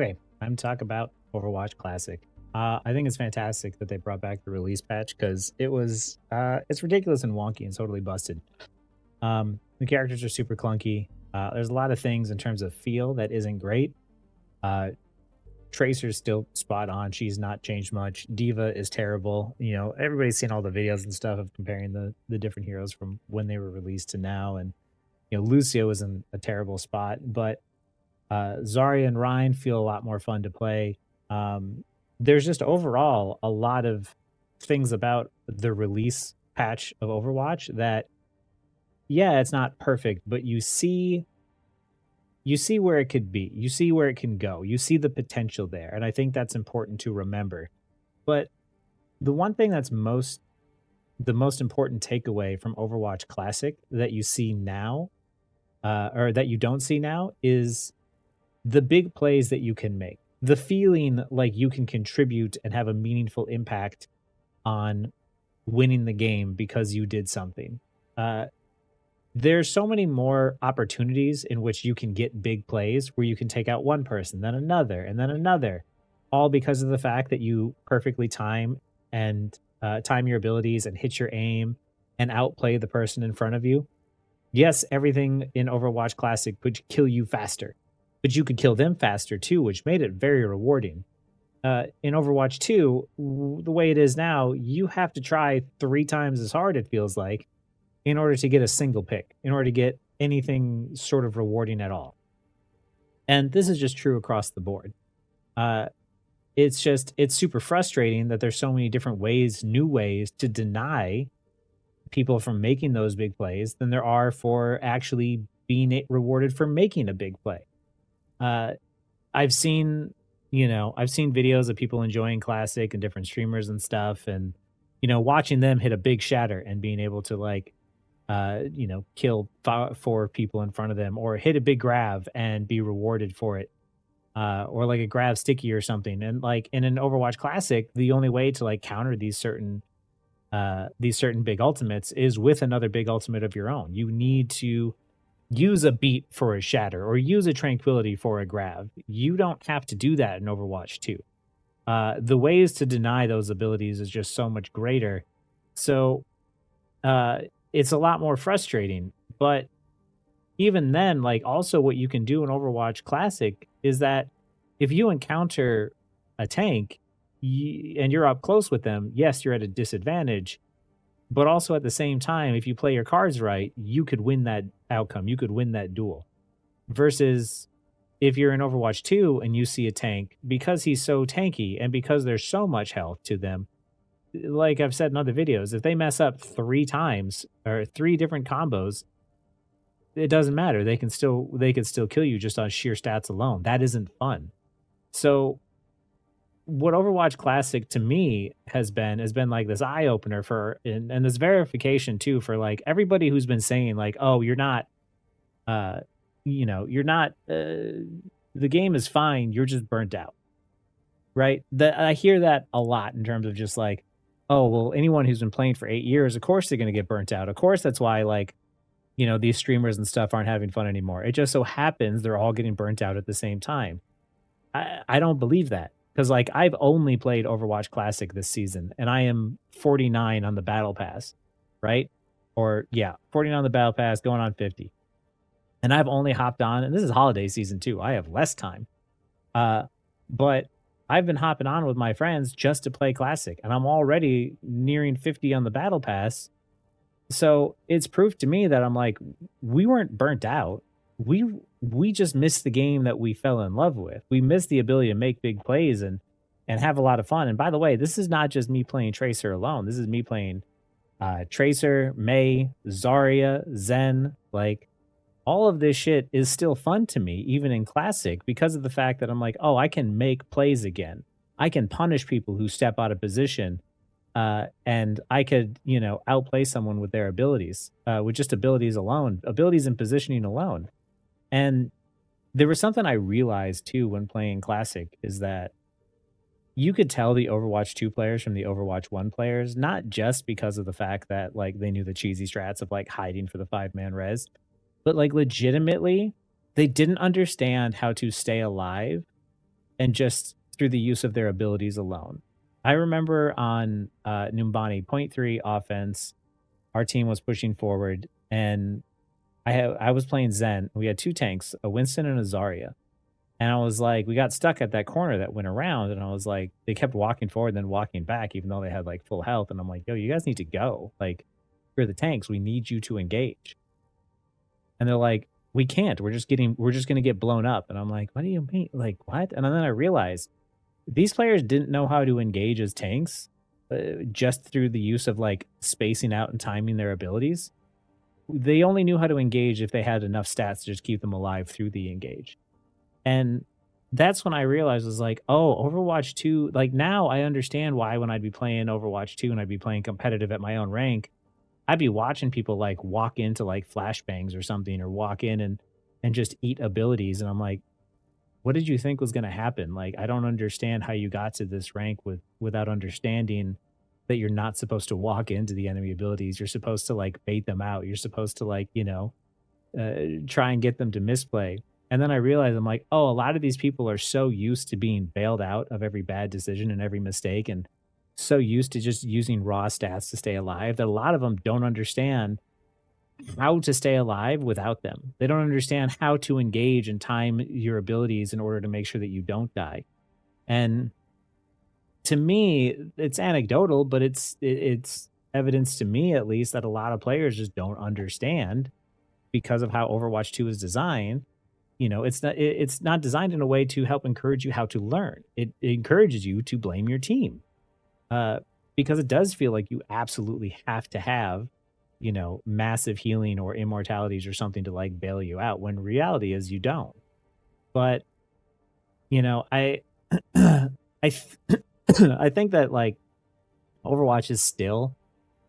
Okay, time to talk about Overwatch Classic. I think it's fantastic that they brought back the release patch because it's ridiculous and wonky and totally busted. The characters are super clunky. There's a lot of things in terms of feel that isn't great. Uh, Tracer's still spot on. She's not changed much. Diva is terrible. You know, everybody's seen all the videos and stuff of comparing the different heroes from when they were released to now, and Lucio is in a terrible spot, but Zarya and Ryan feel a lot more fun to play. There's just overall a lot of things about the release patch of Overwatch that, yeah, it's not perfect, but you see where it could be. You see where it can go. You see the potential there, and I think that's important to remember. But the one thing that's the most important takeaway from Overwatch Classic that you see now, or that you don't see now, is the big plays that you can make, the feeling like you can contribute and have a meaningful impact on winning the game because you did something. Uh, there's so many more opportunities in which you can get big plays where you can take out one person, then another, and then another, all because of the fact that you perfectly time your abilities and hit your aim and outplay the person in front of you. Yes, everything in Overwatch Classic would kill you faster, but you could kill them faster too, which made it very rewarding. In Overwatch 2, the way it is now, you have to try 3 times as hard, it feels like, in order to get a single pick, in order to get anything sort of rewarding at all. And this is just true across the board. Uh, it's super frustrating that there's so many different ways, new ways to deny people from making those big plays than there are for actually being rewarded for making a big play. Uh, I've seen, I've seen videos of people enjoying Classic and different streamers and stuff, and watching them hit a big shatter and being able to kill 4 people in front of them, or hit a big grab and be rewarded for it, or like a grab sticky or something. And like in an Overwatch Classic, the only way to like counter these certain big ultimates is with another big ultimate of your own. You need to use a beat for a shatter or use a tranquility for a grab. You don't have to do that in Overwatch 2. The ways to deny those abilities is just so much greater. So uh, it's a lot more frustrating. But even then, like also what you can do in Overwatch Classic is that if you encounter a tank and you're up close with them, yes, you're at a disadvantage, but also at the same time, if you play your cards right, you could win that outcome. You could win that duel. Versus if you're in Overwatch 2 and you see a tank, because he's so tanky and because there's so much health to them, like I've said in other videos, if they mess up 3 times or 3 different combos, it doesn't matter. They can still kill you just on sheer stats alone. That isn't fun. So what Overwatch Classic to me has been like this eye opener for, and this verification too for like everybody who's been saying like, oh, you're not, uh, you're not, the game is fine. You're just burnt out, right? That I hear that a lot in terms of just like, oh, well, anyone who's been playing for 8 years, of course they're going to get burnt out. Of course, that's why like, these streamers and stuff aren't having fun anymore. It just so happens they're all getting burnt out at the same time. I don't believe that because like I've only played Overwatch Classic this season and I am 49 on the battle pass, right? Or yeah, 49 on the battle pass, going on 50. And I've only hopped on, and this is holiday season too. I have less time. Uh, but I've been hopping on with my friends just to play Classic, and I'm already nearing 50 on the battle pass. So it's proof to me that I'm like, we weren't burnt out. We just missed the game that we fell in love with. We missed the ability to make big plays and have a lot of fun. And by the way, this is not just me playing Tracer alone. This is me playing Tracer, May, Zarya, Zen. Like all of this shit is still fun to me, even in Classic, because of the fact that I'm like, oh, I can make plays again. I can punish people who step out of position, and I could, outplay someone with their abilities, with just abilities alone, abilities and positioning alone. And there was something I realized too when playing Classic is that you could tell the Overwatch 2 players from the Overwatch 1 players, not just because of the fact that like they knew the cheesy strats of like hiding for the 5-man res, but like legitimately, they didn't understand how to stay alive and just through the use of their abilities alone. I remember on Numbani point three offense, our team was pushing forward, and I was playing Zen. We had two tanks, a Winston and a Zarya. And I was like, we got stuck at that corner that went around, and I was like, they kept walking forward, then walking back, even though they had like full health. And I'm like, yo, you guys need to go. Like, you're the tanks. We need you to engage. And they're like, we can't. We're just gonna get blown up. And I'm like, what do you mean? Like, what? And then I realized these players didn't know how to engage as tanks just through the use of like spacing out and timing their abilities. They only knew how to engage if they had enough stats to just keep them alive through the engage. And that's when I realized was like, oh, Overwatch 2, like now I understand why when I'd be playing Overwatch 2 and I'd be playing competitive at my own rank, I'd be watching people like walk into like flashbangs or something or walk in and just eat abilities. And I'm like, what did you think was gonna happen? Like, I don't understand how you got to this rank without understanding that you're not supposed to walk into the enemy abilities. You're supposed to like bait them out. You're supposed to like, try and get them to misplay. And then I realized I'm like, oh, a lot of these people are so used to being bailed out of every bad decision and every mistake and so used to just using raw stats to stay alive that a lot of them don't understand how to stay alive without them. They don't understand how to engage and time your abilities in order to make sure that you don't die. And to me, it's anecdotal, but it's evidence to me at least that a lot of players just don't understand because of how Overwatch 2 is designed. It's not designed in a way to help encourage you how to learn. It encourages you to blame your team. Because it does feel like you absolutely have to have, massive healing or immortalities or something to like bail you out when reality is you don't. But, I I th- I think that like Overwatch is still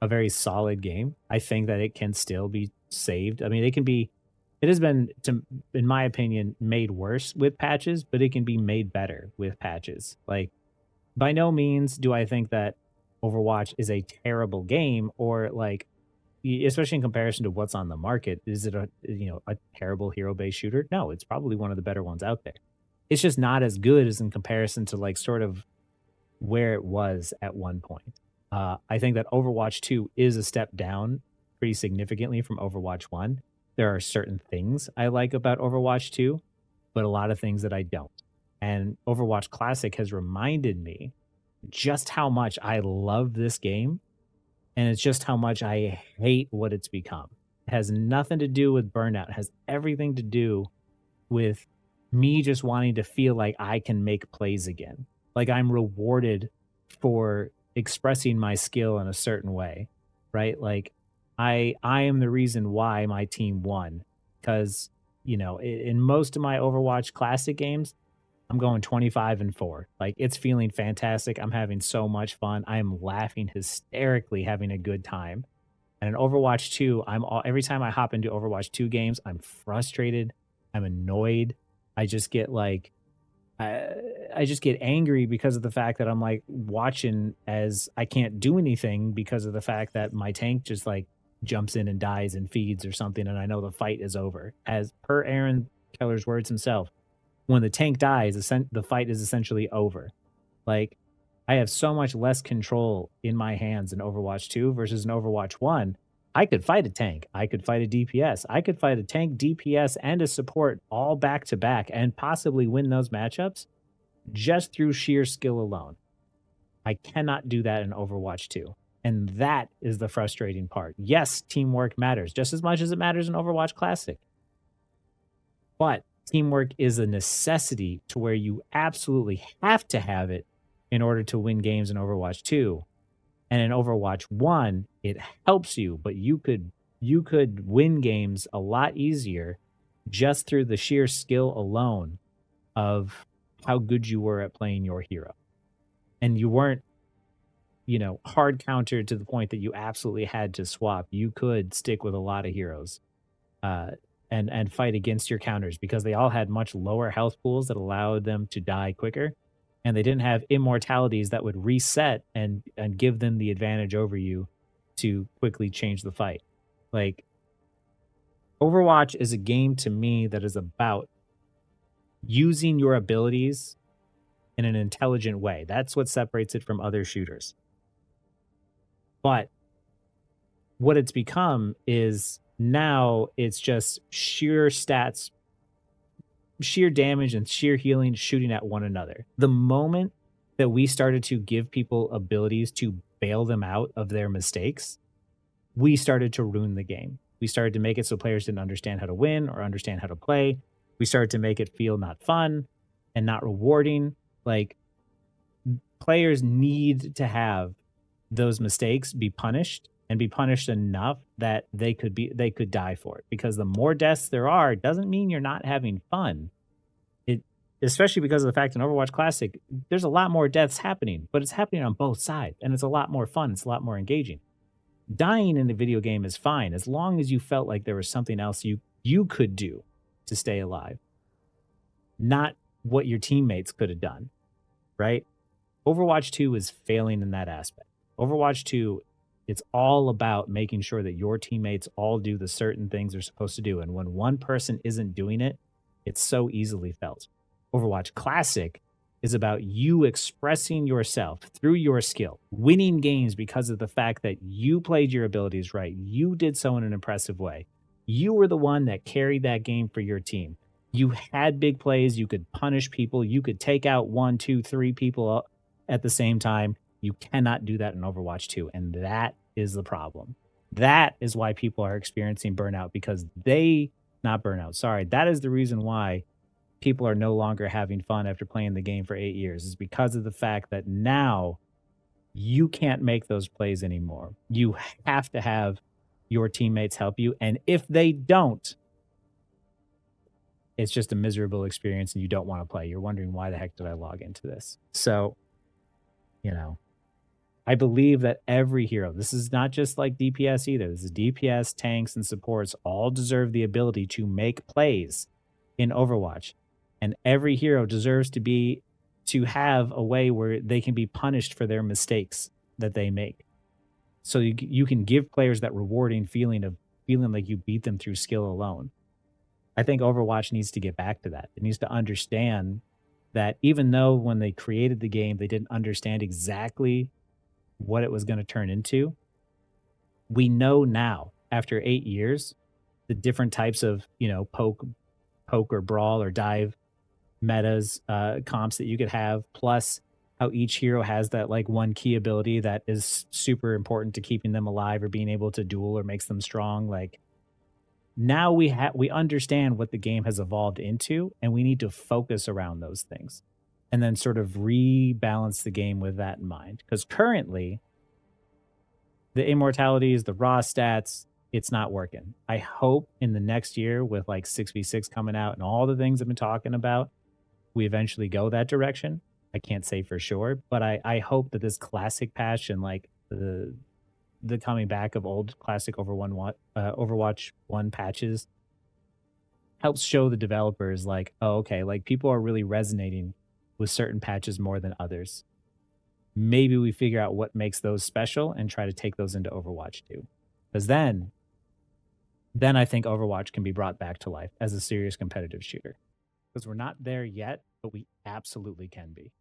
a very solid game. I think that it can still be saved. I mean, it has been in my opinion made worse with patches, but it can be made better with patches. Like by no means do I think that Overwatch is a terrible game or like especially in comparison to what's on the market. Is it a terrible hero based shooter? No, it's probably one of the better ones out there. It's just not as good as in comparison to like sort of where it was at one point. I think that Overwatch 2 is a step down pretty significantly from Overwatch 1. There are certain things I like about Overwatch 2, but a lot of things that I don't. And Overwatch Classic has reminded me just how much I love this game, and it's just how much I hate what it's become. It has nothing to do with burnout, it has everything to do with me just wanting to feel like I can make plays again. Like I'm rewarded for expressing my skill in a certain way, right? Like I am the reason why my team won because, in most of my Overwatch classic games, I'm going 25 and 4. Like it's feeling fantastic. I'm having so much fun. I am laughing hysterically, having a good time. And in Overwatch 2, every time I hop into Overwatch 2 games, I'm frustrated. I'm annoyed. I just get like I, I just get angry because of the fact that I'm like watching as I can't do anything because of the fact that my tank just like jumps in and dies and feeds or something, and I know the fight is over. As per Aaron Keller's words himself, when the tank dies, the fight is essentially over. Like I have so much less control in my hands in Overwatch 2 versus in Overwatch 1. I could fight a tank. I could fight a DPS. I could fight a tank, DPS, and a support all back to back and possibly win those matchups just through sheer skill alone. I cannot do that in Overwatch 2. And that is the frustrating part. Yes, teamwork matters just as much as it matters in Overwatch Classic. But teamwork is a necessity to where you absolutely have to have it in order to win games in Overwatch 2. And in Overwatch 1, it helps you, but you could win games a lot easier just through the sheer skill alone of how good you were at playing your hero. And you weren't, hard countered to the point that you absolutely had to swap. You could stick with a lot of heroes. Uh and fight against your counters because they all had much lower health pools that allowed them to die quicker, and they didn't have immortalities that would reset and give them the advantage over you to quickly change the fight. Like Overwatch is a game to me that is about using your abilities in an intelligent way. That's what separates it from other shooters. But what it's become is now it's just sheer stats, sheer damage, and sheer healing shooting at one another. The moment that we started to give people abilities to bail them out of their mistakes, we started to ruin the game. We started to make it so players didn't understand how to win or understand how to play. We started to make it feel not fun and not rewarding. Like, players need to have those mistakes be punished and be punished enough that they could die for it, because the more deaths there are doesn't mean you're not having fun. It, especially because of the fact in Overwatch Classic there's a lot more deaths happening, but it's happening on both sides and it's a lot more fun, it's a lot more engaging. Dying in a video game is fine as long as you felt like there was something else you could do to stay alive, not what your teammates could have done, right? Overwatch 2 is failing in that aspect. Overwatch 2, it's all about making sure that your teammates all do the certain things they're supposed to do. And when one person isn't doing it, it's so easily felt. Overwatch Classic is about you expressing yourself through your skill, winning games because of the fact that you played your abilities right. You did so in an impressive way. You were the one that carried that game for your team. You had big plays. You could punish people. You could take out 1, 2, 3 people at the same time. You cannot do that in Overwatch 2, and that is the problem. That is why people are experiencing burnout, because not burnout, sorry. That is the reason why people are no longer having fun after playing the game for 8 years, is because of the fact that now you can't make those plays anymore. You have to have your teammates help you, and if they don't, it's just a miserable experience and you don't want to play. You're wondering, why the heck did I log into this? So, you know, I believe that every hero, this is not just like DPS either. This is DPS, tanks, and supports all deserve the ability to make plays in Overwatch. And every hero deserves to have a way where they can be punished for their mistakes that they make. So you can give players that rewarding feeling of feeling like you beat them through skill alone. I think Overwatch needs to get back to that. It needs to understand that even though when they created the game, they didn't understand exactly what it was going to turn into, we know now after 8 years the different types of, poke or brawl or dive metas, comps that you could have, plus how each hero has that like one key ability that is super important to keeping them alive or being able to duel or makes them strong. Like, now we understand what the game has evolved into, and we need to focus around those things and then sort of rebalance the game with that in mind. Because currently, the immortalities, the raw stats, it's not working. I hope in the next year, with like 6v6 coming out and all the things I've been talking about, we eventually go that direction. I can't say for sure, but I hope that this classic patch and like the coming back of old classic Overwatch 1 patches helps show the developers like, oh, okay, like people are really resonating with certain patches more than others. Maybe we figure out what makes those special and try to take those into Overwatch 2. Because then I think Overwatch can be brought back to life as a serious competitive shooter. Because we're not there yet, but we absolutely can be.